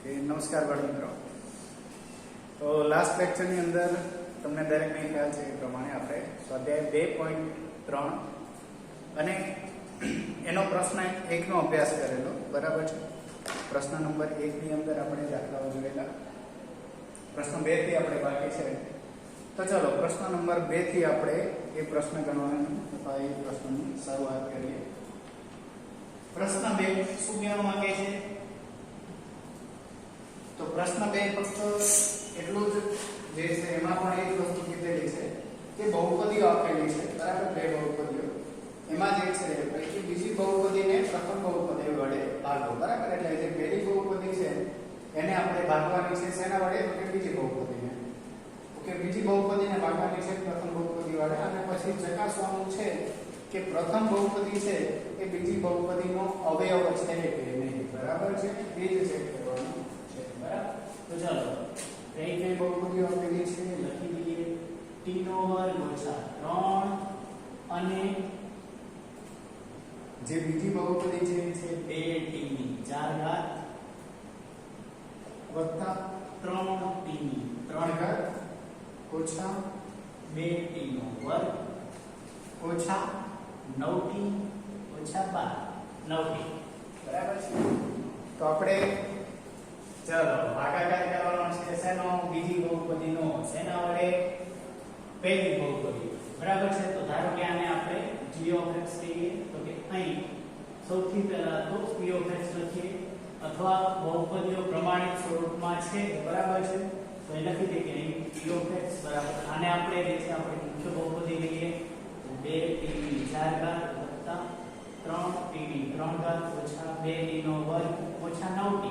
નમસ્કાર બાળ મિત્રો. તો લાસ્ટ લેક્ચરની અંદર તમને દરેકને ખ્યાલ છે એ પ્રમાણે આપણે સ્વાધ્યાય 2.3 અને એનો પ્રશ્ન 1 નો અભ્યાસ કરેલો, બરાબર છે. પ્રશ્ન નંબર 1 ની અંદર આપણે દાખલાઓ જોયેલા, પ્રશ્ન 2 થી આપણે બાકી છે. તો ચાલો પ્રશ્ન નંબર 2 થી આપણે એ પ્રશ્ન ગણવાની અથવા એ પ્રશ્નની શરૂઆત કરીએ. પ્રશ્ન 2 શું કહેવા માંગે છે? તો પ્રશ્ન 2 ફક્ત એટલું જ જે છે એમાં પણ એક વસ્તુ કીધેલી છે કે બહુપદીઓ આપેલી છે, બરાબર. બે બહુપદીઓ, એમાં જે છે પૈકી બીજી બહુપદીને પ્રથમ બહુપદી વડે ભાગો, બરાબર. એટલે જે પહેલી બહુપદી છે એને આપણે ભાગવાની છે શેના વડે? તો કે બીજી બહુપદીને. ઓકે, બીજી બહુપદીને ભાગવાની છે પ્રથમ બહુપદી વડે, અને પછી ચકાસવાનું છે કે પ્રથમ બહુપદી છે એ બીજી બહુપદીનો અવયવ છે કે નહીં, બરાબર છે. એ જ ચેક કરવાનું છે, બરાબર. તો ચાલો કઈ બહુપદીઓ આપેલી છે લખી દઈએ. t નો વર્ગ ઓછા 3 અને જે બીજી બહુપદી છે 2t ની 4 ઘાત વત્તા 3t ની 3 ઘાત ઓછા 2t નો વર્ગ ઓછા 9t ઓછા 12 9t, બરાબર છે. તો આપણે ચાલો ભાગાકાર કરવાનો છે શેનો? બીજી બહુપદીનો. શેના વડે? પહેલી બહુપદી, બરાબર છે. તો ધારો કે આને આપણે g of x કહીએ, તો કે અહીં સૌથી પહેલા તો p of x લખીએ, અથવા બહુપદીઓ પ્રમાણિત સ્વરૂપમાં છે, બરાબર છે. તો એ લખી દઈએ કે અહીં p of x બરાબર આને આપણે જે છે આપણે મુખ્ય બહુપદી લઈએ 2t ની 4 ઘાત વત્તા 3t ની 3 ઘાત ઓછા 2t નો વર્ગ ઓછા 9t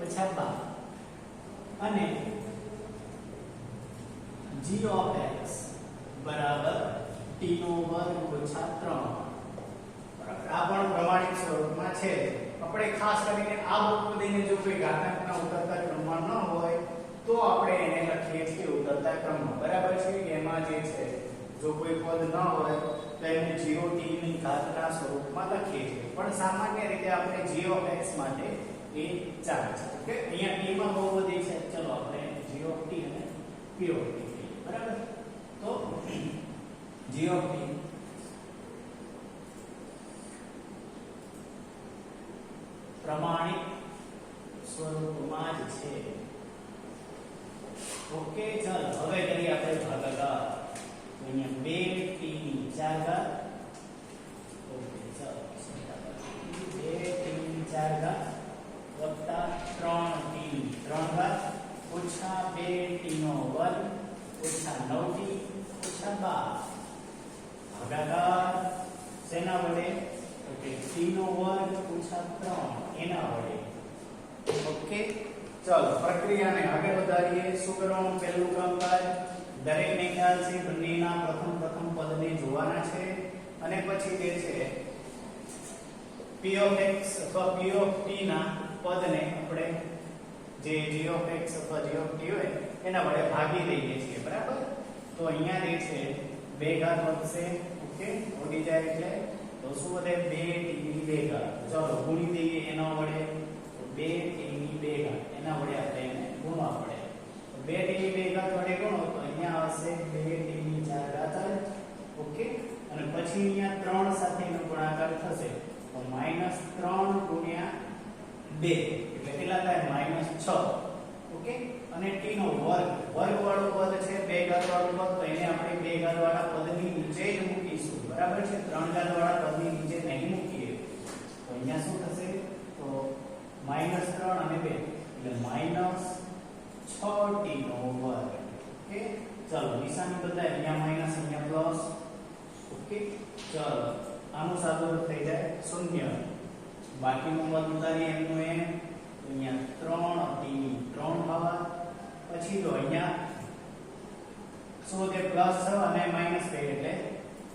ઓછા 12 અને g of x બરાબર t નો વર્ગ ઓછા 3, બરાબર. આ પણ પ્રમાણિત સ્વરૂપમાં છે. આપણે ખાસ કરીને આ બહુપદીને જો કોઈ ઘાતાંકના ઉતરતા ક્રમમાં ન હોય તો આપણે એને લખીએ છીએ ઉતરતા ક્રમમાં, બરાબર છે. એમાં જે છે જો કોઈ પદ ન હોય તો એને 0t ની ઘાતના સ્વરૂપમાં લખીએ છીએ, પણ સામાન્ય રીતે આપણે g of x માટે એ ચાલે છે. ઓકે, અહીંયા t માં બહુપદી છે, ચલો આપણે g of t અને p of t કહીએ, બરાબર. તો g of t પ્રમાણિત સ્વરૂપમાં જ છે. ઓકે, ચાલો હવે કરીએ આપણે ભાગાકાર. તો અહીંયા 2t ની 4 ઘાત, ઓકે ચાલો 2t ની 4 ઘાત વત્તા 3t ની 3 ઘાત ઓછા 2t નો વર્ગ ઓછા 9t ઓછા 12 ભાગાકાર શેના વડે? તો કે t નો વર્ગ ઓછા 3 એના વડે. ઓકે, ચાલો પ્રક્રિયાને આગળ વધારીએ. શું કરવાનું? પહેલું કામકાજ દરેકને ખ્યાલ છે બંનેના પ્રથમ પદને જોવાના છે, અને પછી જે છે p of x અથવા p of t ના પદને આપણે જે g of x અથવા g of t હોય એના વડે ભાગી દઈએ છીએ, બરાબર. તો અહીંયા જે છે 2 ઘાત વધશે, ઓકે, ઉડી જાય એટલે તો શું વધે? 2t ની 2 ઘાત. ચાલો ગુણી દઈએ એના વડે. તો 2t ની 2 ઘાત એના વડે આપણે એને ગુણવા પડે. તો 2t ની 2 ઘાત વડે ગુણો તો અહીંયા આવશે 2t ની 4 ઘાત આવે, ઓકે. અને પછી અહીંયા 3 સાથે એનો ગુણાકાર થશે તો -3 ગુણ્યા 2 એટલે કેટલા થાય? -6, ઓકે. અને t નો વર્ગ વાળું પદ છે, 2 ઘાત વાળું પદ, તો એને આપણે 2 ઘાત વાળા પદની નીચે જ મૂકીશું, બરાબર છે. 3 ઘાત વાળા પદની નીચે નહીં મૂકીએ તો અહીંયા શું થશે? તો -3 અને 2 એટલે -6t નો વર્ગ. ઓકે, ચાલો નિશાની બદલાય, અહીંયા માઈનસ અહીંયા પ્લસ. ઓકે, ચાલો આનું સાદું થઈ જાય 0. બાકીનું પદ ઉતારીએ એમનું એમ. અહીંયા 3t ની 3 ઘાત, પછી તો અહીંયા શું તે પ્લસ 6 અને માઈનસ 2 એટલે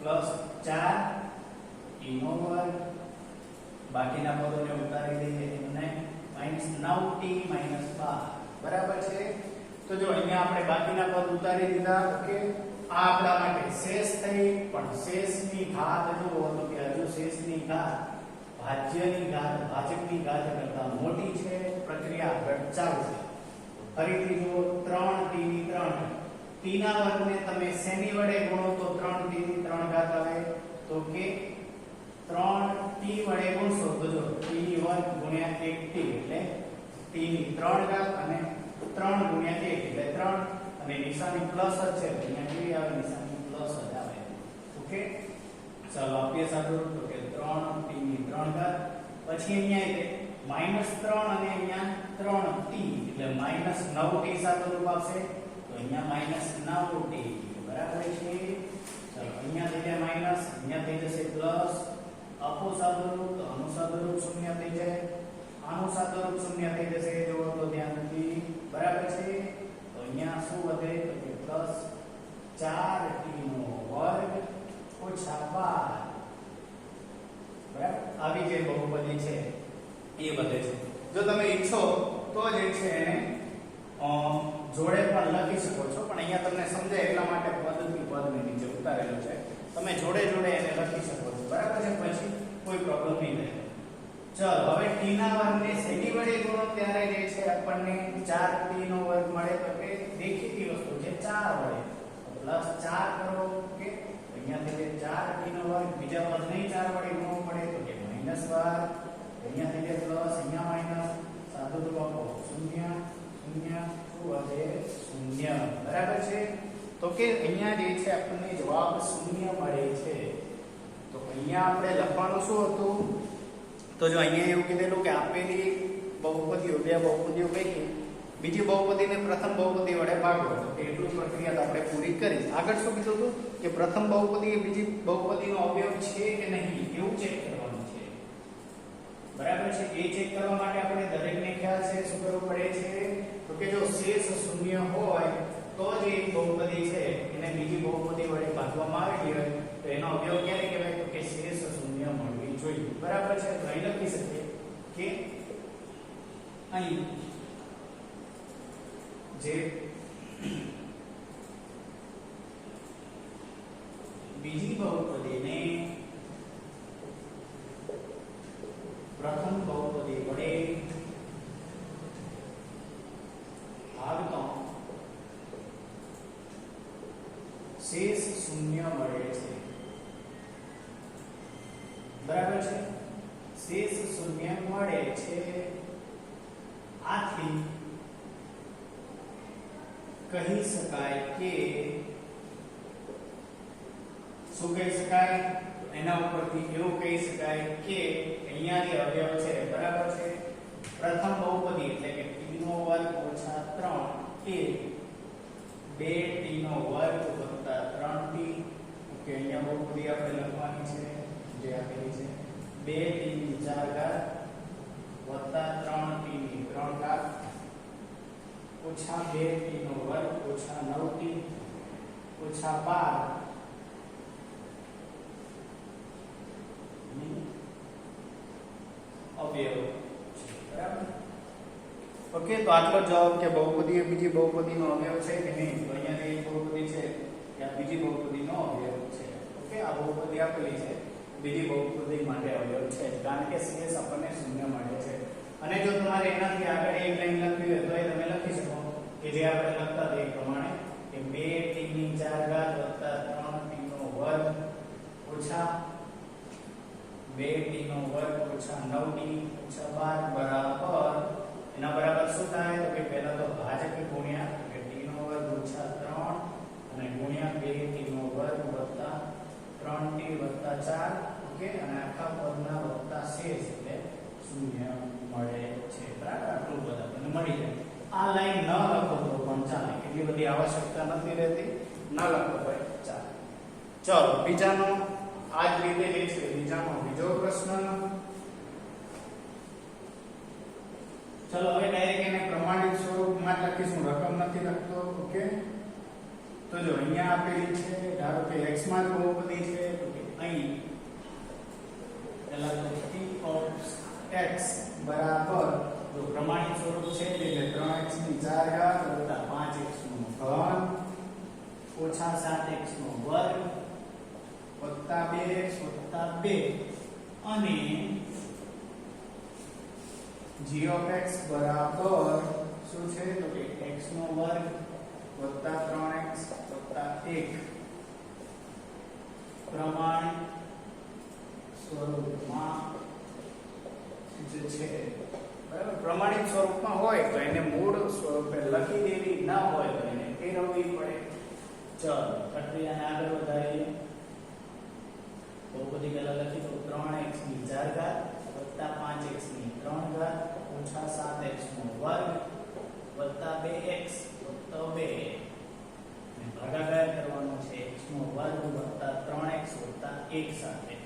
+4t નો વર્ગ. બાકીના પદોને ઉતારી દઈએ એમને -9t -12, બરાબર છે. તો જો અહીંયા આપણે બાકીના પદ ઉતારી દીધા. ઓકે, આ આપણા માટે શેષ થઈ, પણ શેષની ઘાત જો તો કે હજુ શેષની ઘાત ભાજ્યની ઘાત ભાજકની ઘાત કરતા મોટી છે, પ્રક્રિયા આગળ ચાલુ છે. ફરીથી જુઓ 3t ની 3 t ના વર્ગને તમે શેની વડે ગુણો તો 3t ની 3 ઘાત આવે તો કે 3t વડે ગુણશો તો જો t ની વર્ગ ગુણ્યા 1t એટલે t ની 3 ઘાત અને 3 ગુણ્યા 1 એટલે 3 અને નિશાની પ્લસ જ છે અહીંયા કેવી આવે નિશાની પ્લસ જ આવે. ઓકે ચાલો આપીએ સાદું તો કે 3t ની 3 ઘાત પછી અહીંયા -3 અને અહીંયા 3t એટલે -9t સાદું રૂપ આવશે તો અહીંયા -9t બરાબર છે. ચાલો અહીંયા થઈ જાય માઈનસ, અહીંયા થઈ જશે પ્લસ, આપો સાદું રૂપ તો આનું સાદું રૂપ 0 થઈ જાય, આનું સાદું રૂપ 0 થઈ જશે જો તો ધ્યાનથી બરાબર છે. તો અહીંયા શું વધે તો કે પ્લસ 4t નો વર્ગ ઓછા 12 બરાબર આવી જે બહુપદી છે એ વધે છે. જો તમે ઈચ્છો તો જ છે એને જોડે પણ લખી શકો છો પણ અહીંયા તમને સમજાય એટલા માટે પદથી પદને નીચે ઉતારેલું છે. તમે જોડે જોડે એને લખી શકો છો બરાબર છે, પછી કોઈ પ્રોબ્લેમ નહીં થાય. ચલો હવે t ના વર્ગને શેની વડે ગુણો ત્યારે જે છે આપણને 4t નો વર્ગ મળે તો કે દેખીતી વસ્તુ છે 4 વડે પ્લસ 4 કરો કે અહીંયાથી જે 4t નો વર્ગ બીજા પદ નહીં 4 વડે ગુણવો પડે તો કે -12 અહીંયાથી જે પ્લસ અહીંયા માઈનસ સાદું રૂપ આપો 0 0 વધે 0 બરાબર છે. તો કે અહીંયા જે છે આપણને જવાબ 0 મળે છે. તો અહીંયા આપણે લખવાનું શું હતું તો જો અહીંયા એવું કીધેલું કે આપેલી બહુપદીઓ બે બહુપદીઓ પૈકી બીજી બહુપદીને પ્રથમ બહુપદી વડે ભાગો તો એટલું પ્રક્રિયા આપણે પૂરી કરી. આગળ શું કીધું હતું કે પ્રથમ બહુપદી એ બીજી બહુપદીનો અવયવ છે કે નહીં એવું ચેક કરવાનું છે બરાબર છે. એ ચેક કરવા માટે આપણે દરેકને ખ્યાલ છે શું કરવું પડે છે તો કે જો શેષ શૂન્ય હોય તો જ એ બહુપદી છે એને બીજી બહુપદી વડે ભાગવામાં આવેલી હોય તો એનો અવયવ ક્યારે કહેવાય તો કે શેષ શૂન્ય મળવી જોઈએ બરાબર છે. તો અહીં લખી શકીએ કે અહીં જે બીજી બહુપદીને પ્રથમ બહુપદી વડે ભાગતા શેષ શૂન્ય મળે છે બરાબર છે. શેષ શૂન્ય મળે છે આથી કહી શકાય કે શું કહી શકાય એના ઉપરથી એવું કહી શકાય કે અહીંયા જે અવયવ છે બરાબર છે પ્રથમ બહુપદી એટલે કે t નો વર્ગ ઓછા 3 એ 2t નો વર્ગ વત્તા 3t ઓકે અહીંયા બહુપદી આપણે લખવાની છે જે આપેલી છે 2t ની 4 ઘાત વત્તા 3t ની 3 ઘાત ઓછા 2t નો વર્ગ ઓછા 9t ઓછા 12 અવયવ છે બરાબર. ઓકે તો આટલો જવાબ કે બહુપદી એ બીજી બહુપદીનો અવયવ છે કે નહીં તો અહીંયા એક બહુપદી છે કે બીજી બહુપદીનો અવયવ છે. ઓકે આ બહુપદી આપેલી છે બીજી બહુપદી માટે અવયવ છે કારણ કે શેષ આપણને શૂન્ય મળે છે. અને જો તમારે એનાથી આગળ એક લાઈન લખવી હોય તો એ તમે લખી શકો કે જે આપણે લખતા હતા એ પ્રમાણે કે 2t ની 4 ઘાત વત્તા 3t નો વર્ગ ઓછા 2t નો વર્ગ ઓછા 9t ઓછા 12 બરાબર એના બરાબર શું થાય તો કે પહેલા તો ભાજક ગુણ્યા કે t નો વર્ગ ઓછા 3 અને ગુણ્યા 2t નો વર્ગ વત્તા 3t વત્તા 4 ઓકે અને આખા પદના વત્તા શેષ એટલે 0 મળે છે બરાબર. આટલું બધું આપણને મળી જાય. આ લાઈન ન લખો તો પણ ચાલે એટલી બધી આવશ્યકતા નથી રહેતી ન લખો તો ચાલે. ચલો બીજાનો આ જ રીતે જે છે બીજાનો બીજો પ્રશ્ન. ચલો હવે ડાયરેક્ટ એને પ્રમાણિત સ્વરૂપમાં લખીશું રકમ નથી લખતો. ઓકે તો જો અહીંયા આપેલી છે ધારો કે x માં જ બહુપદી છે તો કે અહીં પહેલા તો t of x બરાબર જો પ્રમાણિત સ્વરૂપ છે એટલે 3x ની 4 ઘાત વત્તા 5x નો ઘન ઓછા 7x નો વર્ગ વત્તા 2x વત્તા 2 અને g of x બરાબર શું છે તો કે x નો વર્ગ વત્તા 3x વત્તા 1 પ્રમાણિત સ્વરૂપમાં જે છે બરાબર પ્રમાણિત સ્વરૂપમાં હોય તો એને મૂળ સ્વરૂપે લખી દેવી ના હોય તો એને ફેરવવી પડે. ચલો પ્રક્રિયાને આગળ વધારીએ. બહુપદી પહેલા લખી તો 3x ની 4 ઘાત વત્તા 5x ની 3 ઘાત ઓછા 7x નો વર્ગ વત્તા 2x વત્તા 2 અને ભાગાકાર કરવાનો છે x નો વર્ગ વત્તા 3x વત્તા 1 સાથે.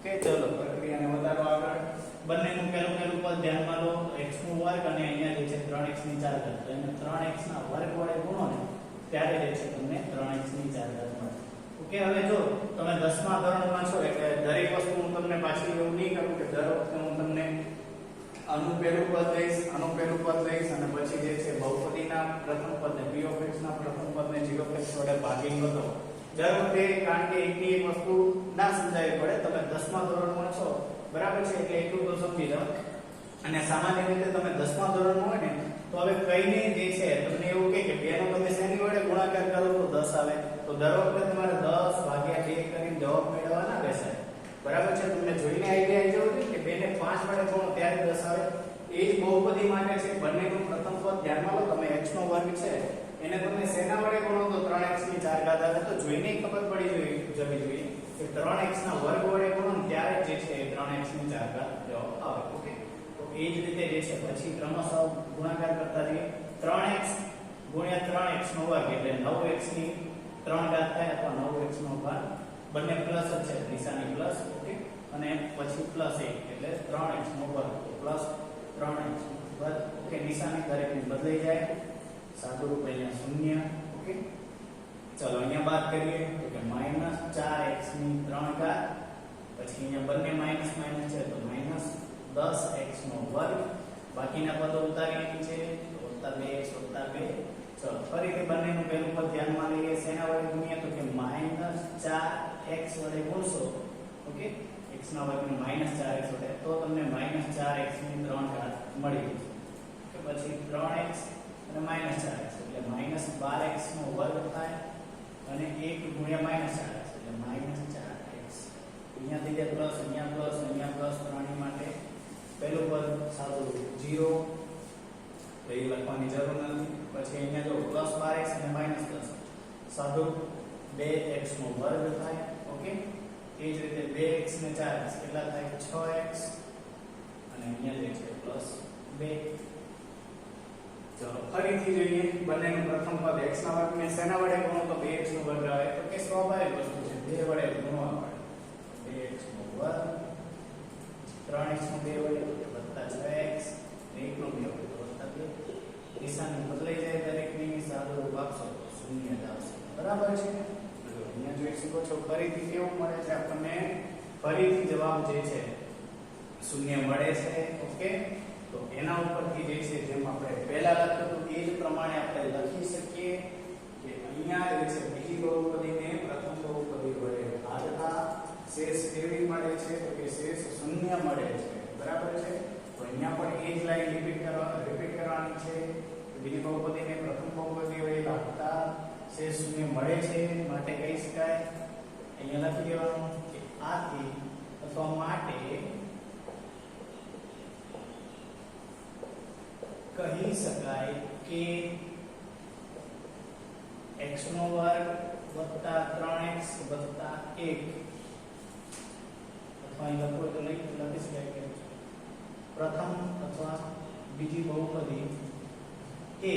કે ચલો પ્રક્રિયાને વધારો આગળ. બંનેનું પહેલું પદ ધ્યાનમાં લો x નો વર્ગ અને અહીંયા જે છે 3x ની 4 ઘાત તો એને 3x ના વર્ગ વડે ગુણો ને ત્યારે જે છે તમને 3x ની 4 ઘાત મળે. ઓકે હવે જો તમે 10મા ધોરણમાં છો એટલે દરેક વસ્તુ હું તમને પાછી એવું નહીં કરું કે દર વખતે હું તમને આનું પહેલું પદ લઈશ આનું પહેલું પદ લઈશ અને પછી જે છે બહુપદીના પ્રથમ પદને p of x ના પ્રથમ પદને g of x વડે ભાગી બદલો. દર વખતે કારણ કે એકની એક વસ્તુ ના સમજાવી પડે. તમે 10મા ધોરણમાં છો બરાબર છે એટલે એટલું તો સમજી જાઓ. અને સામાન્ય રીતે તમે 10મા ધોરણમાં હોય ને તો હવે કઈને જે છે તમને એવું કહે કે 2 નો તમે શેની વડે ગુણાકાર કરો તો 10 આવે તો દર વખતે તમારે 10 ભાગ્યા 2 કરીને જવાબ મેળવવા ના બેસાય. બરાબર છે. તમને જોઈને આઈડિયા આવી જવો કે 2 ને 5 વડે ગુણો ત્યારે 10 આવે. એ જ બહુપદી માટે છે. બંનેનું પ્રથમ પદ ધ્યાનમાં લો. તમે x નો વર્ગ છે એને તમે શેના વડે ગુણો તો 3x ની 4 ઘાત આવે તો જોઈને ખબર પડી જવી જોઈએ કે 3x ના વર્ગ વડે ગુણો ત્યારે જે છે 3x ની 4 ઘાત જવાબ આવે. ઓકે તો એ જ રીતે જે છે પછી ક્રમશઃ ગુણાકાર કરતા જઈએ. 3x ગુણ્યા 3x નો વર્ગ એટલે 9x ની 3 ઘાત થાય અથવા 9x નો ઘાત બંને પ્લસ જ છે નિશાની પ્લસ. ઓકે અને પછી પ્લસ 1 એટલે 3x નો વર્ગ તો પ્લસ 3x નો વર્ગ. ઓકે નિશાની દરેકની બદલાઈ જાય. સાદું રૂપ અહીંયા 0. ઓકે ચલો અહીંયા બાદ કરીએ તો કે -4x ની 3 ઘાત પછી અહીંયા બંને માઈનસ માઈનસ છે તો -10x નો વર્ગ બાકીના પદો ઉતારીએ નીચે તો +2x +2. ચલો ફરીથી બંનેનું પહેલું પદ ધ્યાનમાં લઈએ. શેના વડે ગુણીએ તો કે -4x વડે ગુણશો. ઓકે x ના વર્ગને -4x વડે તો તમને -4x ની 3 ઘાત મળી જશે. કે પછી 3x અને -4x એટલે -12x નો વર્ગ થાય અને 1 ગુણ્યા -4x એટલે -4x. અહીંયાથી જે પ્લસ અહીંયા પ્લસ ત્રણેય માટે પહેલું પદ સાદું 0 તો એ લખવાની જરૂર નથી. પછી અહીંયા જો +12x અને -10 સાદું 2x નો વર્ગ થાય. ઓકે એ જ રીતે 2x ને 4x કેટલા થાય 6x અને અહીંયા જે છે +2. ચલો ફરીથી જોઈએ. બંનેનું પ્રથમ પદ x ના વર્ગને શેના વડે ગુણો તો 2x નો વર્ગ આવે તો કે સ્વાભાવિક વસ્તુ છે 2 વડે ગુણવા પડે. 2x નો વર્ગ 3x નો 2 વડે વત્તા 6x 1 નો 2 વડે વત્તા 2. નિશાની બદલાઈ જાય દરેકની. સાદું રૂપ આપશો તો 0 જ આવશે. બરાબર છે. અહીંયા જોઈ શકો છો ફરીથી કેવું મળે છે આપણને ફરીથી જવાબ જે છે 0 મળે છે. ઓકે તો એના ઉપરથી જે છે જેમ આપણે પહેલા લખ્યું હતું એ જ પ્રમાણે આપણે લખી શકીએ કે અહીંયા જે છે બીજી બહુપદીને પ્રથમ બહુપદી વડે ભાગતા શેષ કેવી મળે છે તો કે શેષ 0 મળે છે. બરાબર છે. તો અહીંયા પણ એ જ લાઈન રિપીટ કરવાની છે. બીજી બહુપદીને પ્રથમ બહુપદી વડે ભાગતા શેષ 0 મળે છે માટે કહી શકાય અહીંયા લખી દેવાનું કે આથી અથવા માટે કહી શકાય કે x નો વર્ગ વત્તા 3x વત્તા 1 અથવા અહીં લખો તો લખી શકાય કે પ્રથમ અથવા બીજી બહુપદી એ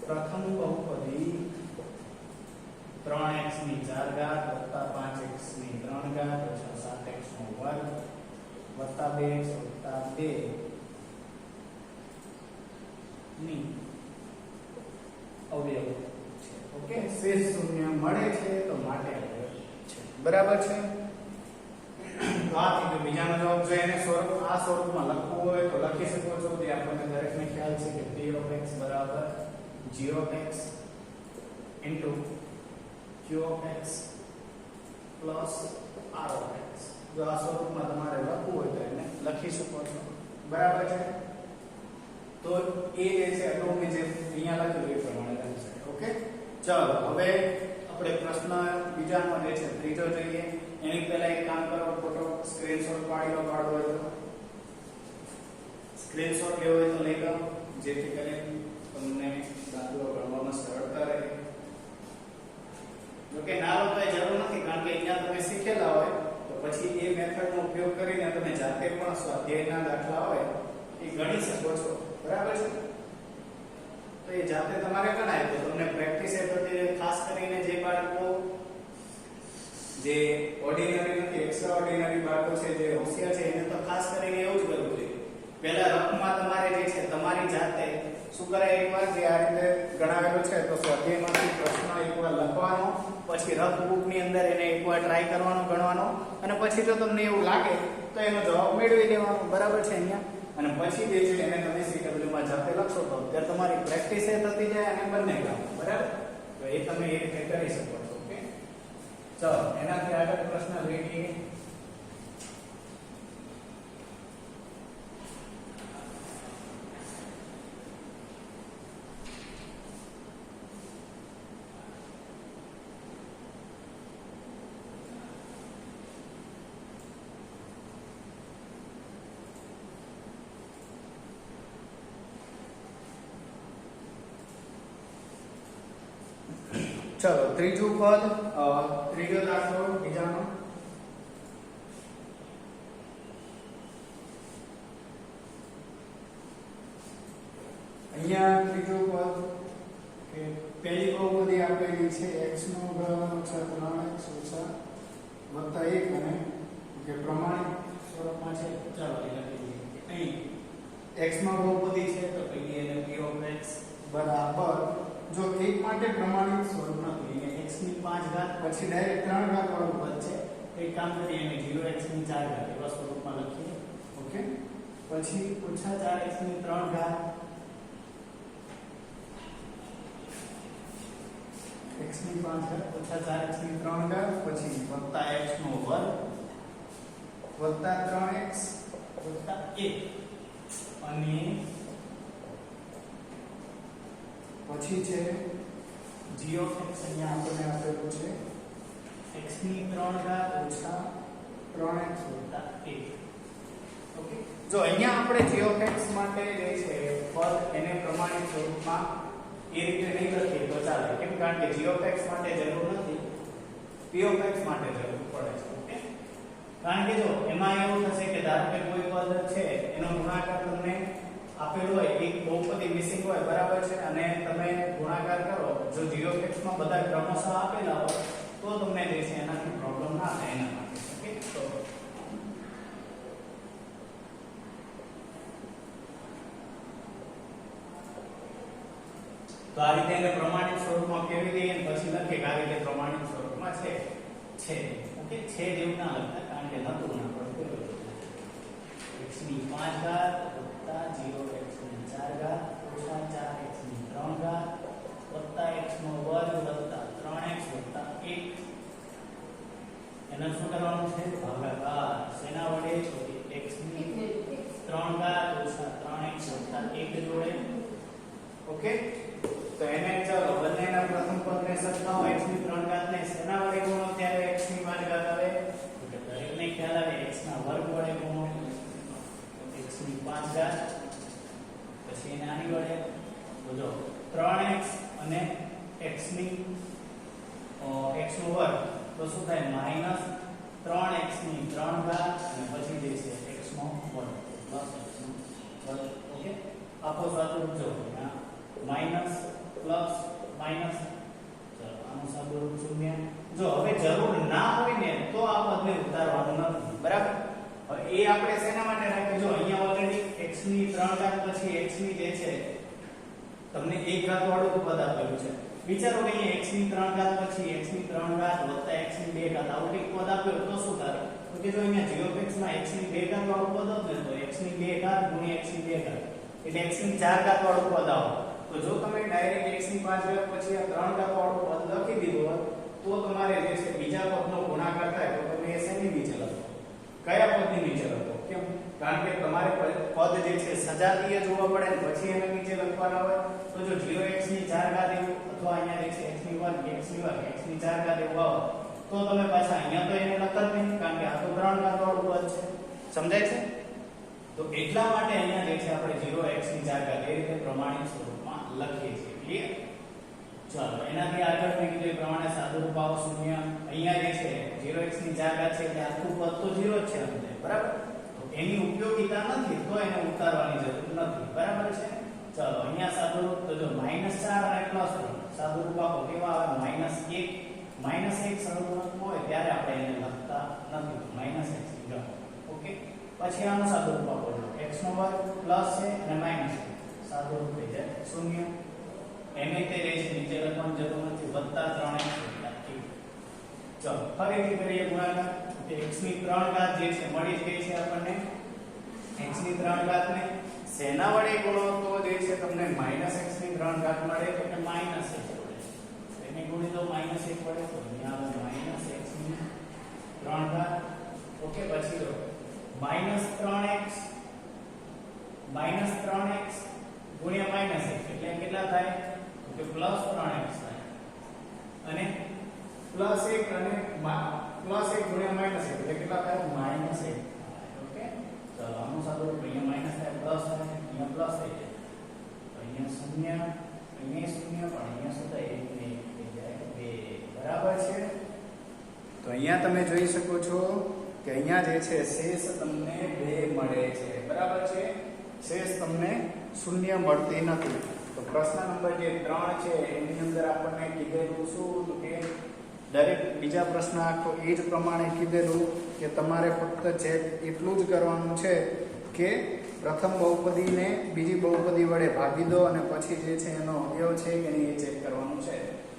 પ્રથમ બહુપદી 3x ની 4 ઘાત વત્તા 5x ની 3 ઘાત ઓછા 7x નો વર્ગ વત્તા 2x વત્તા 2 ની અવયવ છે. ઓકે શેષ 0 મળે છે તો માટે અવયવ છે. બરાબર છે. તો આ થઈ ગયું. બીજાનો જવાબ જો એને આ સ્વરૂપમાં લખવું હોય તો લખી શકો છો. તે આપણને દરેકને ખ્યાલ છે કે p of x બરાબર g of x into q of x plus r of x. જો આ સ્વરૂપમાં તમારે લખવું હોય તો એને લખી શકો છો, બરાબર છે? તો એ જે છે અગાઉ મેં જે અહીંયા લખ્યું એ પ્રમાણે લખી શકાય. ઓકે, ચાલો હવે આપણે પ્રશ્ન બીજાનો જે છે ત્રીજો જોઈએ. એની પહેલા એક કામ કરો, ફોટો સ્ક્રીનશોટ પાડી લો, પાડવો હોય તો સ્ક્રીનશોટ લેવો હોય તો લઈ લો, જેથી કરીને તમને દાખલો ગણવામાં સરળતા રહે. જો કે ના લો તો જરૂર નથી, કારણ કે અહીંયા તમે શીખેલા હોય તો પછી એ મેથડનો ઉપયોગ કરીને તમે જાતે પણ સ્વાધ્યાયના દાખલા હોય એ ગણી શકો છો, બરાબર છે? તો એ જાતે તમારે ગણાય તો તમને પ્રેક્ટિસ એ થતી. ખાસ કરીને જે બાળકો જે ઓર્ડિનરી નથી, એક્સ્ટ્રા ઓર્ડિનરી બાળકો છે, જે હોશિયાર છે, એને તો ખાસ કરીને એવું જ કરવું જોઈએ. પહેલા રફમાં તમારે જે છે તમારી જાતે શું કરાય, એકવાર જે આ રીતે ગણાવેલું છે તો સ્વાધ્યાયમાંથી પ્રશ્ન એકવાર લખવાનો, પછી રફ બુકની અંદર એને એકવાર ટ્રાય કરવાનો, ગણવાનો, અને પછી જો તમને એવું લાગે તો એનો જવાબ મેળવી લેવાનો, બરાબર છે અહીંયા? અને પછી જે છે એને તમે CW માં જાતે લખશો તો ત્યારે તમારી પ્રેક્ટિસ એ થતી જાય અને બંને કામ, બરાબર? તો એ તમે એ રીતે કરી શકો છો. ઓકે, ચલો એનાથી આગળ પ્રશ્ન જોઈએ. ચલો ત્રીજું પદ, ત્રીજો દાખલો બીજાનો. અહીંયા ત્રીજું પદ કે પહેલી બહુપદી આપેલી છે x નો ઘન ઓછા 3x ઓછા વત્તા 1 અને કે પ્રમાણિત સ્વરૂપમાં છે. ચાલો એ લખી દઈએ. અહીં x માં બહુપદી છે તો કહીએ એને p of x બરાબર, જો 1 માટે પ્રમાણિત સ્વરૂપ નથી, એને x ની 5 ઘાત પછી ડાયરેક્ટ 3 ઘાત વાળું પદ છે, એક કામ કરીએ એને 0x ની 4 ઘાત એવા સ્વરૂપમાં લખીએ. ઓકે, પછી ઓછા 4x ની 3 ઘાત x ની 5 ઘાત ઓછા 4x ની 3 ઘાત પછી વત્તા x નો વર્ગ વત્તા 3x વત્તા 1 અને પછી છે g of x અહીંયા આપણને આપેલું છે x ની 3 ઘાત ઓછા 3x વત્તા 1. ઓકે, જો અહીંયા આપણે g of x માટે જે છે પદ એને પ્રમાણિત સ્વરૂપમાં એ રીતે નહીં લખીએ તો ચાલે, કેમ? કારણ કે g of x માટે જરૂર નથી, p of x માટે જરૂર પડે છે. ઓકે, કારણ કે જો એમાં એવું થશે કે ધારો કે કોઈ પદ છે એનો ગુણાકાર તમને આપેલું હોય, એક બહુપદી મિસિંગ હોય, બરાબર છે, અને તમે ગુણાકાર કરો, જો g of x માં બધા ક્રમશઃ આપેલા હોય તો તમને જે છે એનાથી પ્રોબ્લેમ ના થાય એના માટે. ઓકે, તો આ રીતે એને પ્રમાણિત સ્વરૂપમાં કેવી દઈએ અને પછી લખીએ કે આ રીતે પ્રમાણિત સ્વરૂપમાં છે. ઓકે, છે જેવું ના લખતા, કારણ કે નતું ના પડતું. x ની 5 ઘાત વત્તા 0x ની 4 ઘાત ઓછા 4x ની 3 ઘાત વત્તા x નો વર્ગ વત્તા 3x વત્તા 1. એના શું કરવાનું છે? ભાગાકાર. શેના વડે? તો x ની 3 ઘાત ઓછા 3x વત્તા 1 જોડે. ઓકે, તો એને ચાલો બંનેના પ્રથમ પદને સરખાવો, x ની 3 ઘાત ને શેના વડે ગુણો ત્યારે x ની 5 ઘાત આવે, તો દરેકને ખ્યાલ આવે x ના વર્ગ વડે ગુણો x ની 5 ઘાત, પછી એને આની વડે તો જો 3x અને x ની x નો વર્ગ તો શું થાય? માઈનસ 3x ની 3 ઘાત અને પછી જે છે x નો વર્ગ પ્લસ x નો વર્ગ. ઓકે, આપો સાદુરૂપ જો માઈનસ પ્લસ માઈનસ, ચાલો આનું સાદુરૂપ શૂન્ય. જો હવે જરૂર ના હોય ને તો આ પદને ઉતારવાનું નથી, બરાબર? હવે એ આપણે શેના માટે રાખીએ? જો અહીંયા ઓલરેડી x ની 3 ઘાત પછી x ની જે છે તમને 1 ઘાત વાળું પદ આપેલું છે. વિચારો કે અહીંયા x ની 3 ઘાત પછી x ની 3 ઘાત વત્તા x ની 2 ઘાત આવું કંઈક પદ આપેલું તો શું થાય? તો કે જો અહીંયા g of x માં x ની 2 ઘાત વાળું પદ હોત ને તો x ની 2 ઘાત ગુણ્યા x ની 2 ઘાત એટલે x ની 4 ઘાત વાળું પદ આવે. તો જો તમે ડાયરેક્ટ x ની 5 ઘાત પછી આ 3 ઘાત વાળું પદ લખી દીધું હોત તો તમારે જે છે બીજા પદનો ગુણાકાર થાય તો તમે એ શેની નીચે લખો? કયા પદની નીચે લખો? કેમ? કારણ કે તમારે પદ જે છે સજાતીય જોવા પડે ને પછી એને નીચે લખવાના હોય. તો જો 0x ની 4 ઘાત એવું અથવા અહીંયા જે છે x ની વર્ગ x ની 4 ઘાત એવું આવે તો તમે પાછા અહીંયા તો એને લખત નહીં, કારણ કે આ તો 3 ઘાત વાળું પદ છે. સમજાય છે? તો એટલા માટે અહીંયા જે છે આપણે 0x ની 4 ઘાત એ રીતે પ્રમાણિત સ્વરૂપમાં લખીએ છીએ. ક્લિયર? ચાલો એનાથી આગળ મેં કીધું એ પ્રમાણે સાદુરૂપ આવો શૂન્ય. અહીંયા જે છે 0x ની 4 ઘાત છે એટલે આખું પદ તો 0 જ છે અંદર, બરાબર? તો એની ઉપયોગિતા નથી તો એને ઉતારવાની જરૂર નથી, બરાબર છે? ચાલો અહીંયા સાદુરૂપ તો જો -4 અને +3 સાદુરૂપ આપો કેવા આવે? -1 સાદુરૂપ હોય ત્યારે આપણે એને લખતા નથી, -x લીધા. ઓકે, પછી આનું સાદુરૂપ આપો x નો વર્ગ પ્લસ છે અને માઈનસ છે, સાદુરૂપ થઈ જાય 0. એને તે રહે છે નીચે લખવાની જરૂર નથી, +3x ચલો ફરીથી કરીએ ગુણાકાર. કે x ની 3 ઘાત જે છે મળી જ ગઈ છે આપણને. x ની 3 ઘાત ને શેના વડે ગુણો તો જે છે તમને -x ની 3 ઘાત મળે તો કે -x વડે. એને ગુણી દો -1 વડે તો અહીંયા આવે -x ની 3 ઘાત. ઓકે, પછી જો -3x ગુણ્યા -x એટલે કેટલા થાય? તો +3x થાય. અને +1 અને +1 ગુણ્યા -1 એટલે કેટલા થાય? -1. ઓકે, ચલો આનું સાદુરૂપ અહીંયા માઈનસ થાય પ્લસ થાય, અહીંયા પ્લસ થઈ જાય. તો અહીંયા 0, અહીંયા 0 પણ અહીંયા શું થાય? 1 ને 1 થઈ જાય 2. બરાબર છે? તો અહીંયા તમે જોઈ શકો છો કે અહીંયા જે છે શેષ તમને 2 મળે છે. બરાબર છે? શેષ તમને 0 મળતી નથી. તો પ્રશ્ન નંબર જે 3 છે એની અંદર આપણને કીધેલું શું કે દરેક બીજા પ્રશ્ન આખો એ જ પ્રમાણે કીધેલું કે તમારે ફક્ત ચેક એટલું જ કરવાનું છે કે પ્રથમ બહુપદીને બીજી બહુપદી વડે ભાગી દો અને પછી જે છે એનો અવયવ છે કે નહીં એ ચેક કરવાનું છે.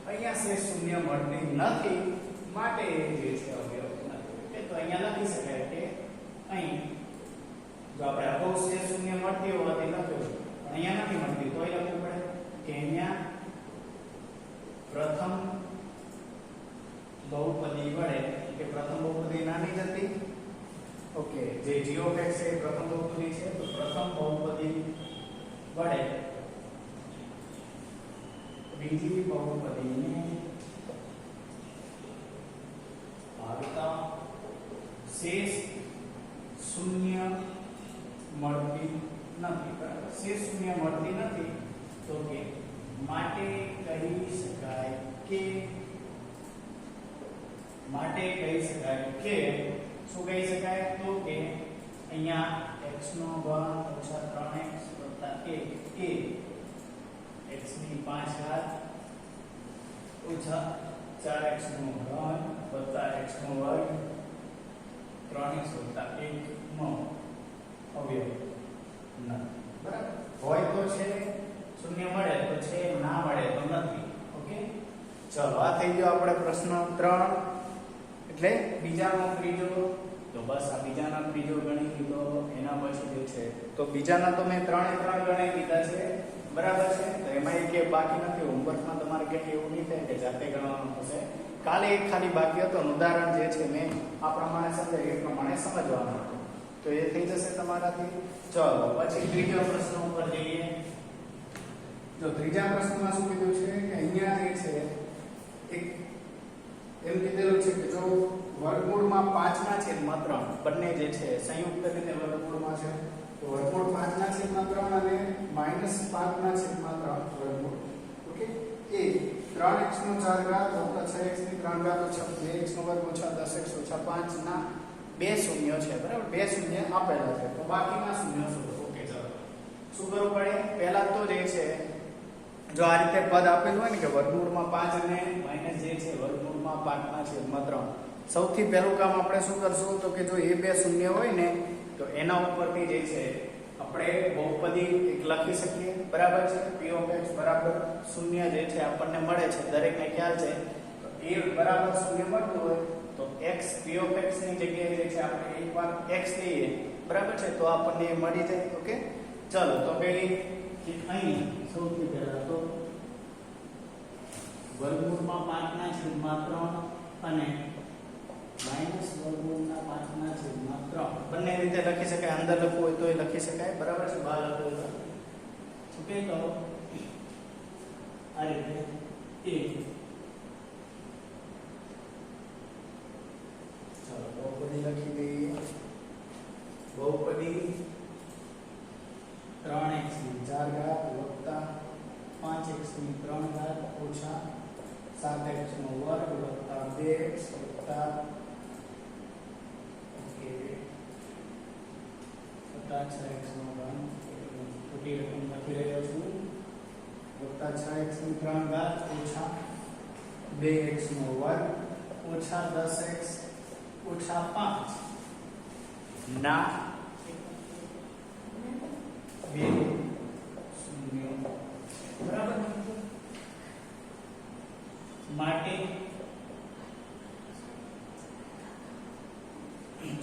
અહીંયા શેષ 0 મળતી નથી માટે એ જે છે અવયવ નથી. તો અહીંયા લખી શકાય કે અહીં જો આપણે અગાઉ શેષ 0 મળતી હોવાથી લખ્યું પણ અહીંયા નથી મળતી તોય લખવું પડે કે અહીંયા પ્રથમ બહુપદી વડે કે પ્રથમ બહુપદી નાની જ હતી. ઓકે, જે g of x છે પ્રથમ બહુપદી છે તો પ્રથમ બહુપદી વડે બીજી બહુપદીને ભાગતા શેષ 0 મળતી નથી. બરાબર, શેષ 0 મળતી નથી તો કે માટે કહી શકાય કે શું કહી શકાય? તો કે અહીંયા x નો ઘન ઓછા 3x વત્તા 1 એ x ની 5 ઘાત ઓછા 4x નો ઘન વત્તા x નો વર્ગ 3x વત્તા 1 નો અવયવ નથી. બરાબર, હોય તો છે 0 મળે તો છે, ના મળે તો નથી. ઓકે, ચલો આ થઈ ગયો આપણે પ્રશ્ન 3 એટલે બીજાનો ત્રીજો. તો બસ આ બીજાનો ત્રીજો ગણી લીધો. એના પછી જે છે તો બીજાના તો મેં 3 ગણી લીધા છે. બરાબર છે? તો એમાં એક બાકી નથી. હોમવર્કમાં તમારે કે એવું નહીં થાય કે જાતે ગણવાનું થશે. કાલે એક ખાલી બાકી હતો, ઉદાહરણ જે છે મેં આ પ્રમાણે સમજાય એ પ્રમાણે સમજવાનું હતું. તો એ થઈ જશે તમારાથી. ચલો પછી ત્રીજો પ્રશ્ન ઉપર જઈએ. જો ત્રીજા પ્રશ્નમાં શું કીધું છે કે અહીંયા જે છે એક એમ કીધેલું છે કે જો વર્ગમૂળમાં 5/3 બંને જે છે સંયુક્ત રીતે વર્ગમૂળમાં છે તો વર્ગમૂળ 5/3 અને -5/3 વર્ગમૂળ. ઓકે, એ 3x નો 4 ઘાત વત્તા 6x ની 3 ઘાત ઓછા 2x નો વર્ગ ઓછા 10x ઓછા 5 ના 2 શૂન્ય છે. બરાબર, 2 શૂન્ય આપેલા છે તો બાકીના શૂન્ય શોધો. ઓકે, ચાલો શું કરવું પડે? પહેલા તો જે છે જો આ રીતે પદ આપેલું હોય ને કે વર્ગમૂળમાં 5 અને માઈનસ જે છે વર્ગમૂળમાં 5/3 સૌથી પહેલું કામ આપણે શું કરશું તો કે જો એ બે શૂન્ય હોય ને તો એના ઉપરથી જે છે આપણે બહુપદી એક લખી શકીએ. બરાબર છે? p of x બરાબર 0 જે છે આપણને મળે છે, દરેકને ખ્યાલ છે. તો a બરાબર 0 મળતું હોય તો x p of x ની જગ્યાએ જે છે આપણે એકવાર x લઈએ. બરાબર છે? તો આપણને મળી જાય. ઓકે, ચલો તો પેલી અહીં સૌથી પહેલા તો વર્ગમૂળમાં 5/3 અને માઇનસ વર્ગમૂળના 5/3 બંને રીતે લખી શકાય, અંદર લખવું હોય તો એ લખી શકાય, બરાબર છે, બહાર લખવું હોય તો ઓકે. તો આ રીતે ચાલો બહુપદી લખી દઈએ. બહુપદી 3x ની 4 ઘાત વત્તા 5x ની 3 ઘાત ઓછા 7x નો વર્ગ વત્તા 2x વત્તા વત્તા 6x નો ઘન, ખોટી રકમ લખી રહ્યો છું, વત્તા 6x ની 3 ઘાત ઓછા 2x નો વર્ગ ઓછા 10x ઓછા 5 ના 2 શૂન્ય, બરાબર. માટે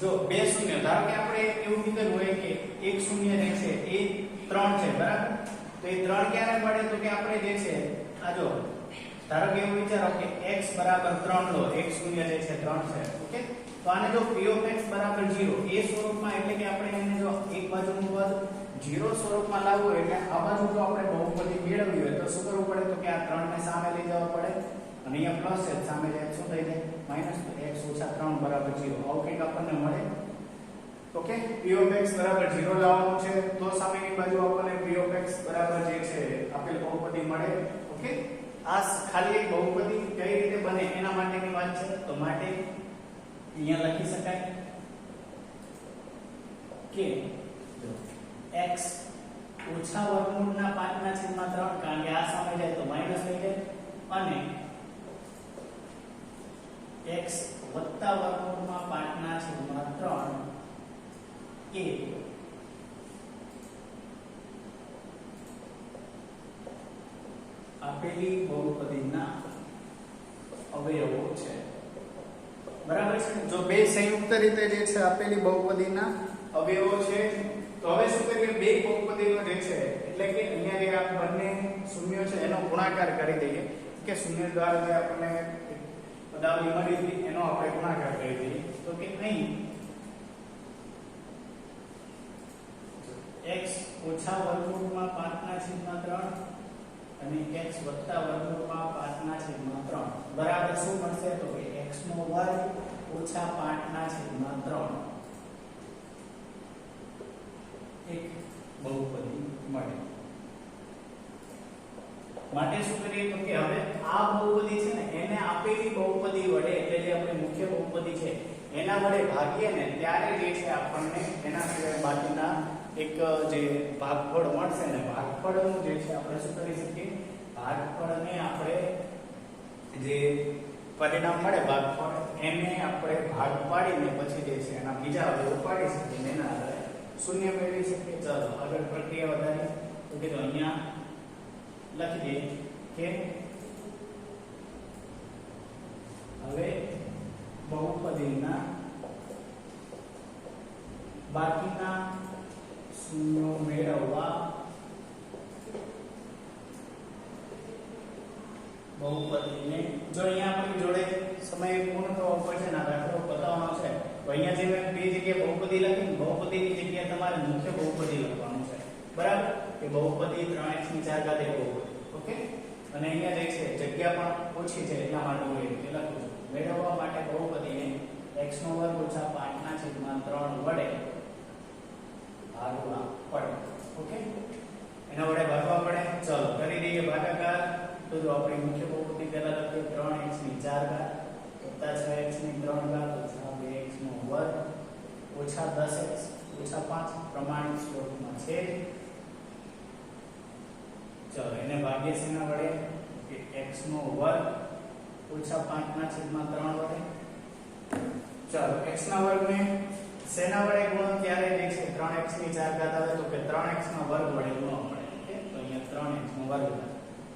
જો બે શૂન્ય, ધારો કે આપણે એવું કીધું હોય કે એક શૂન્ય જે છે એ 3 છે, બરાબર. તો એ 3 ક્યારે મળે, તો કે આપણે જે છે આ જો ધારો કે એવું વિચારો કે x બરાબર 3 લો, x શૂન્ય જે છે 3 છે, ઓકે. તો આને જો p of x બરાબર 0 એ સ્વરૂપમાં, એટલે કે આપણે એને જો એક બાજુનું પદ 0 સ્વરૂપમાં લાવવું હોય, એટલે આ બાજુ જો આપણે બહુપદી મેળવવી હોય તો શું કરવું પડે, તો કે આ 3 ને સામે લઈ જવા પડે, અને અહીંયા પ્લસ છે, સામે જાય શું થઈ જાય માઈનસ, તો x ઓછા 3 બરાબર 0 આવું કંઈક આપણને મળે. ઓકે, p of x બરાબર 0 લાવવાનું છે, તો સામેની બાજુ આપણને p of x બરાબર જે છે આપેલ બહુપદી મળે. ઓકે, આ ખાલી એક બહુપદી કઈ રીતે બને એના માટેની વાત છે. તો માટે અહીંયા લખી શકાય કે જો x ઓછા વર્ગમૂળના 5/3, કારણ કે આ સામે જાય તો માઈનસ થઈ જાય, અને x વત્તા વર્ગમૂળમાં 5/3 એ આપેલી બહુપદીના અવયવો છે, બરાબર છે. જો બે સંયુક્ત રીતે જે છે આપેલી બહુપદીના અવયવો છે, તો હવે શું કરીએ, બે બહુપદીનો જે છે એટલે કે અહીંયા જે આ બંને શૂન્ય છે એનો ગુણાકાર કરી દઈએ, કે શૂન્ય દ્વારા જે આપણને પદાવલી મળી હતી એનો આપણે ગુણાકાર કરી દઈએ. તો કે અહીં x ઓછા વર્ગમૂળમાં 5/3 અને x વત્તા વર્ગમૂળમાં 5/3 બરાબર શું મળશે, તો કે x નો વર્ગ ઓછા 5/3 એક બહુપદી મળે. માટે શું કરીએ, તો કે હવે આ બહુપદી છે ને એને આપેલી બહુપદી વડે, એટલે જે આપણી મુખ્ય બહુપદી છે એના વડે ભાગીએ ને ત્યારે જે છે આપણને એના સિવાય બાકીના એક જે ભાગફળ મળશે ને, ભાગફળનું જે છે આપણે શું કરી શકીએ, ભાગફળને આપણે જે પરિણામ મળે ભાગફળ એને આપણે ભાગ પાડીને પછી જે છે એના બીજા અવયવ પાડી શકીએ, એના આધારે શૂન્ય મેળવી શકીએ. ચાલો આગળ પ્રક્રિયા વધારીએ. તો કે અહીંયા લખી દઈએ કે હવે બહુપદીના બાકીના શૂન્યો મેળવવા બહુપદીને, જો અહીંયા આપણી જોડે સમય પૂર્ણ થવો પડશે ને દાખલો બતાવવાનો છે, તો અહીંયા જે મેં બે જગ્યાએ બહુપદી લખી, બહુપદીની જગ્યાએ તમારે મુખ્ય બહુપદી લખવાનું છે, બરાબર. કે બહુપદી 3x ની 4 ઘાત એક બહુપદી. ઓકે, અને અહીંયા જે છે જગ્યા પણ ઓછી છે એટલા માટે હું એ લખું છું. મેળવવા માટે બહુપદીને x નો વર્ગ ઓછા 5/3 વડે ભાગવા પડે. ઓકે, એના વડે ભાગવા પડે. ચલો કરી દઈએ ભાગાકાર. તો જો આપણી મુખ્ય બહુપદી પહેલા લખીએ 3x ની 4 ઘાત વત્તા 6x ની 3 ઘાત ઓછા 2x નો વર્ગ ઓછા 10x ઓછા 5 પ્રમાણિત સ્વરૂપમાં છે. ચલો એને ભાગીએ શેના વડે, કે x નો વર્ગ ઓછા 5/3 વડે. ચલો x ના વર્ગને શેના વડે ગુણો, ત્યારે જે છે 3x ની 4 ઘાત આવે તો કે 3x ના વર્ગ વડે ગુણો પડે. ઓકે, તો અહીંયા 3x નો વર્ગ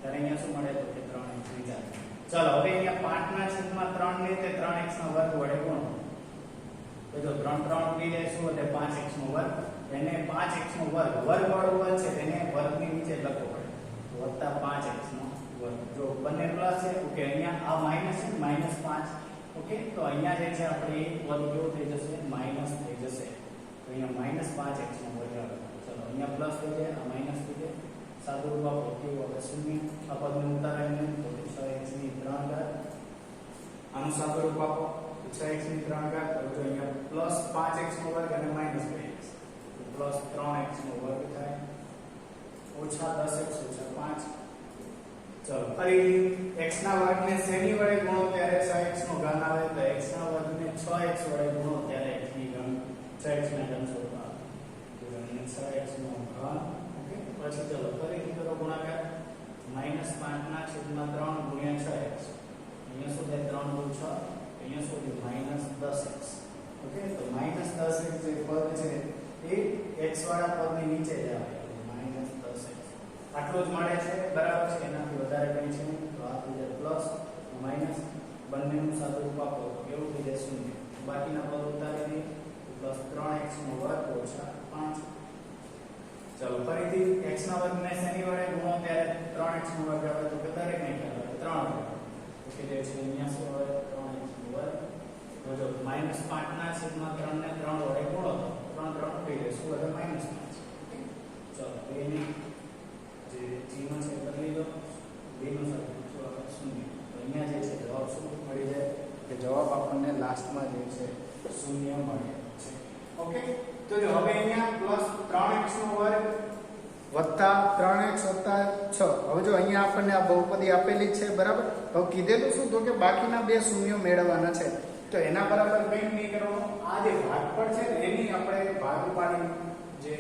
ત્યારે અહીંયા શું મળે, તો કે 3x ની 4. ચલો હવે અહીંયા 5/3 ને તે 3x ના વર્ગ વડે ગુણો, તો જો 3 3 ઉડી જાય શું એટલે 5x નો વર્ગ, એને 5x નો વર્ગ વર્ગ વાળો પદ છે તેને વર્ગની નીચે લખવો પડે, વત્તા 5x નો વર્ગ. જો બંને પ્લસ છે, ઓકે, અહીંયા આ માઈનસ છે, -5 ઓકે, તો અહીંયા જે છે આપણે એક પદ કેવું થઈ જશે માઈનસ થઈ જશે. તો અહીંયા માઈનસ 5x નો વર્ગ આવે. ચલો અહીંયા પ્લસ થઈ જાય, આ માઈનસ થઈ જાય. સાદું રૂપ આપો કેવું આવે શૂન્ય. આ પદને ઉતારીને તો 6x ની 3 ઘાત. આનું સાદું રૂપ આપો 6x ની 3 ઘાત. તો જો અહીંયા પ્લસ 5x નો વર્ગ અને માઈનસ 2x. તો પ્લસ 3x નો વર્ગ થાય ઓછા 10x ઓછા 5. ચલો ફરીથી x ના વર્ગને શેની વડે ગુણો ત્યારે 6x નો ઘન આવે. તો x ના વર્ગને 6x વડે ગુણો ત્યારે x ની ઘન 6x ના ઘન સ્વરૂપ આવે. તો અહીંયા 6x નો ઘન. ઓકે, પછી ચલો ફરીથી કરો ગુણાકાર. -5 ના છેદમાં 3 ગુણ્યા 6x. અહીંયા શું થાય 3 × 6. અહીંયા શું થાય -10x. ઓકે, તો -10x જે પદ છે એ x વાળા પદની નીચે જ આવે. -10x આટલું જ મળે છે, બરાબર છે. એનાથી વધારે કંઈ છે નહીં. તો આ થઈ જાય પ્લસ માઈનસ, બંનેનું સાદું રૂપ આપો એવું થઈ જાય શૂન્ય. બાકીના પદ ઉતારી દઈએ. પ્લસ 3x નો વર્ગ ઓછા 5. ચલો ફરીથી x ના વર્ગને શેની વડે ગુણો ત્યારે 3x નો વર્ગ આવે. તો દરેક ને ખ્યાલ આવે 3 વર્ગ. ઓકે, જે છે અહીંયા શું આવે 3x નો વર્ગ. તો જો -5 ના છેદમાં 3 ને 3 વડે ગુણો તો 3 3 થઈ જાય. શું વધે -5. ઓકે, ચલો એની જે ચિહ્ન છે બદલી દો. બેનું સરખું શું આવે શૂન્ય. તો અહીંયા જે છે જવાબ શું મળી જાય કે જવાબ આપણને લાસ્ટમાં જે છે શૂન્ય મળે છે. ઓકે, તો જો હવે અહીંયા પ્લસ 3x નો વર્ગ વત્તા 3x વત્તા 6. હવે જો અહીંયા આપણને આ બહુપદી આપેલી જ છે, બરાબર. હવે કીધેલું શું તો કે બાકીના બે શૂન્યો મેળવવાના છે. તો એના બરાબર કંઈ નહીં કરવાનું. આ જે ભાગફળ છે ને એની આપણે ભાગ પાડી જે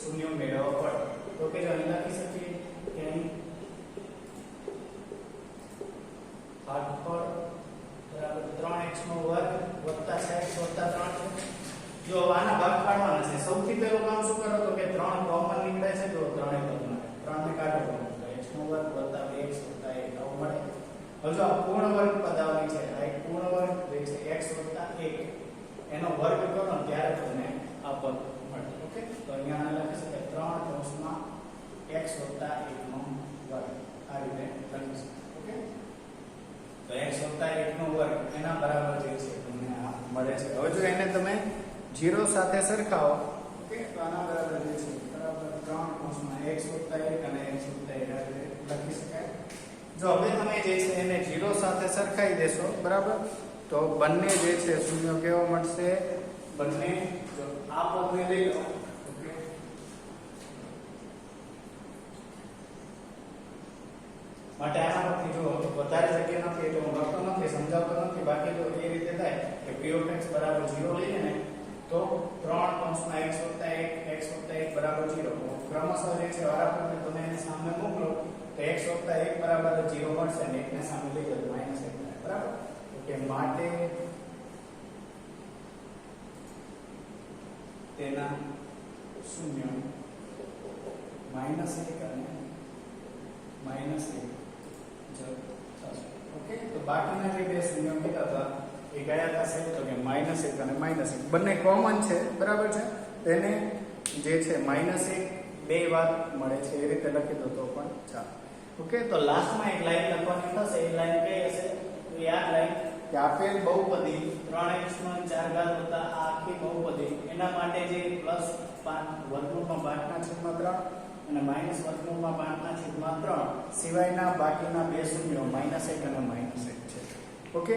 શૂન્યો મેળવવા પડે. તો કે જો અહીં લખી શકીએ કે અહીં ભાગફળ બરાબર 3x નો વર્ગ વત્તા 6x વત્તા 3 છે. જો આના ભાગ પાડવાના છે, સૌથી પહેલું કામ શું કરો તો કે 3 કોમન નીકળે છે. તો 3 એ કોમન 3 ને કાઢો તો x નો વર્ગ વત્તા 2x વત્તા 1 આવું મળે. હવે જો આ પૂર્ણ વર્ગ પદાવલી છે, આ એક પૂર્ણ વર્ગ જે છે x વત્તા 1 એનો વર્ગ કરો ત્યારે તમને આ પદ મળે. ઓકે, તો અહીંયા લખી શકાય 3 કૌંસમાં x વત્તા 1 નો વર્ગ. આ રીતે લખી શકાય. ઓકે, તો x વત્તા 1 નો વર્ગ એના બરાબર જે છે તમને આ મળે છે. હવે જો એને તમે 0 સાથે સરખાવો. ઓકે, તો આના બરાબર જે છે બરાબર 3 કૌંસમાં x વત્તા 1 અને x વત્તા 1 આ રીતે લખી શકાય. જો હવે તમે જે છે એને 0 સાથે સરખાઈ દેશો, બરાબર, તો બંને જે છે શૂન્ય કેવો મળશે. બંને જો આ પદને લઈ લો. ઓકે, માટે આના પરથી જો વધારે જગ્યા નથી એટલે હું લખતો નથી, સમજાવતો નથી. બાકી તો એ રીતે થાય કે p of x બરાબર 0 લઈએ ને તો 3 કૌંસમાં x વત્તા 1 x વત્તા 1 બરાબર 0. ક્રમશઃ જે છે વારાફરતી તમે એને સામે મોકલો તો x વત્તા 1 બરાબર 0 મળશે અને 1 ને સામે લઈ જાવ -1 થાય, બરાબર. ઓકે, માટે તેના શૂન્ય -1 અને -1 ઓકે, તો બાકીના જે બે શૂન્યો કીધા હતા એ કયા થશે તો કે -1 અને -1 બંને કોમન છે, બરાબર છે. તેને જે છે -1 બે વાર મળે છે એ રીતે લખી દો તો પણ ચાલે. ઓકે, તો લાસ્ટમાં એક લાઈન લખવાની થશે. એ લાઈન કઈ હશે તો યાદ લાઈન કે આપેલ બહુપદી 3x નો 4 ઘાત વત્તા આ આખી બહુપદી એના માટે જે +5 વર્ગમૂળમાં 5/3 અને માઈનસ વર્ગમૂળમાં 5/3 સિવાયના બાકીના બે શૂન્યો -1 અને -1 છે. ઓકે,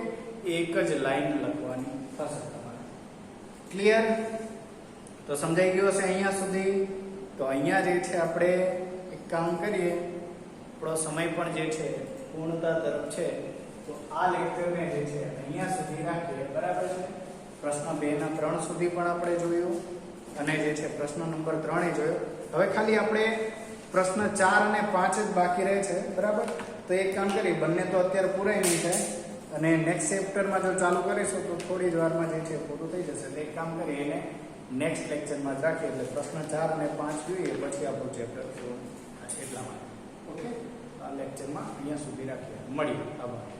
એક જ લાઈન લખવાની થશે તમારે. ક્લિયર? તો સમજાઈ ગયું હશે અહીંયા સુધી. તો અહીંયા જે છે આપણે એક કામ કરીએ, આપણો સમય પણ જે છે પૂર્ણતા તરફ છે. તો આ લેક્ચરને જે છે અહીંયા સુધી રાખીએ, બરાબર છે. પ્રશ્ન 2 ના 3 સુધી પણ આપણે જોયું અને જે છે પ્રશ્ન નંબર 3 એ જોયો. હવે ખાલી આપણે પ્રશ્ન 4 અને 5 જ બાકી રહે છે, બરાબર. તો એક કામ કરી, બંને તો અત્યારે પૂરાઈ નહીં થાય અને નેક્સ્ટ ચેપ્ટરમાં જો ચાલુ કરીશું તો થોડી જ વારમાં જે છે પૂરું થઈ જશે. તો એક કામ કરી એને નેક્સ્ટ લેક્ચરમાં જ રાખીએ એટલે પ્રશ્ન 4 અને 5 જોઈએ પછી આપણું ચેપ્ટર પૂરું થશે એટલા માટે. ઓકે, આ લેક્ચરમાં અહીંયા સુધી રાખીએ. મળીએ. આભાર.